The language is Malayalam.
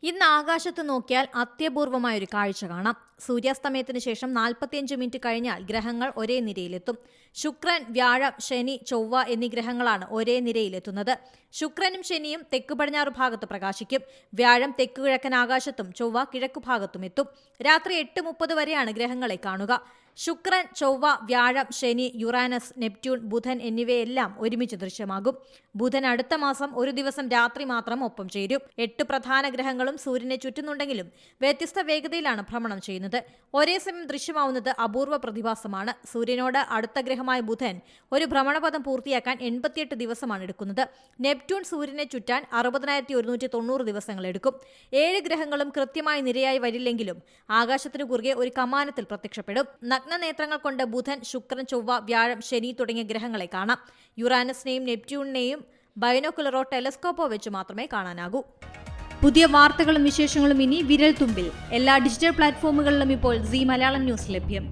ഇന്ന് ആകാശത്ത് നോക്കിയാൽ അത്യപൂർവമായൊരു കാഴ്ച കാണാം. സൂര്യാസ്തമയത്തിന് ശേഷം 45 മിനിറ്റ് കഴിഞ്ഞാൽ ഗ്രഹങ്ങൾ ഒരേ നിരയിലെത്തും. ശുക്രൻ, വ്യാഴം, ശനി, ചൊവ്വ എന്നീ ഗ്രഹങ്ങളാണ് ഒരേ നിരയിലെത്തുന്നത്. ശുക്രനും ശനിയും തെക്ക് പടിഞ്ഞാറ് ഭാഗത്ത് പ്രകാശിക്കും. വ്യാഴം തെക്ക് കിഴക്കൻ ആകാശത്തും ചൊവ്വ കിഴക്കു ഭാഗത്തും എത്തും. രാത്രി 8:30 വരെയാണ് ഗ്രഹങ്ങളെ കാണുക. ശുക്രൻ, ചൊവ്വ, വ്യാഴം, ശനി, യുറാനസ്, നെപ്റ്റ്യൂൺ, ബുധൻ എന്നിവയെല്ലാം ഒരുമിച്ച് ദൃശ്യമാകും. ബുധൻ അടുത്ത മാസം ഒരു ദിവസം രാത്രി മാത്രം ഒപ്പം ചേരും. 8 പ്രധാന ഗ്രഹങ്ങളും സൂര്യനെ ചുറ്റുന്നുണ്ടെങ്കിലും വ്യത്യസ്ത വേഗതയിലാണ് ഭ്രമണം ചെയ്യുന്നത്. ഒരേ സമയം ദൃശ്യമാവുന്നത് അപൂർവ പ്രതിഭാസമാണ്. സൂര്യനോട് അടുത്ത ഗ്രഹമായ ബുധൻ ഒരു ഭ്രമണപഥം പൂർത്തിയാക്കാൻ 88 ദിവസമാണ് എടുക്കുന്നത്. നെപ്റ്റ്യൂൺ സൂര്യനെ ചുറ്റാൻ 60,190 ദിവസങ്ങൾ എടുക്കും. 7 ഗ്രഹങ്ങളും കൃത്യമായി നിരയായി വരില്ലെങ്കിലും ആകാശത്തിന് കുറുകെ ഒരു കമാനത്തിൽ പ്രത്യക്ഷപ്പെടും. നഗ്നനേത്രങ്ങൾ കൊണ്ട് ബുധൻ, ശുക്രൻ, ചൊവ്വ, വ്യാഴം, ശനി തുടങ്ങിയ ഗ്രഹങ്ങളെ കാണാം. യുറാനസിനെയും നെപ്റ്റ്യൂണിനെയും ബൈനോക്കുലറോ ടെലസ്കോപ്പോ വെച്ച് മാത്രമേ കാണാനാകൂ. പുതിയ വാർത്തകളും വിശേഷങ്ങളും ഇനി വിരൽ തുമ്പിൽ. എല്ലാ ഡിജിറ്റൽ പ്ലാറ്റ്ഫോമുകളിലും ഇപ്പോൾ സീ മലയാളം ന്യൂസ് ലഭ്യം.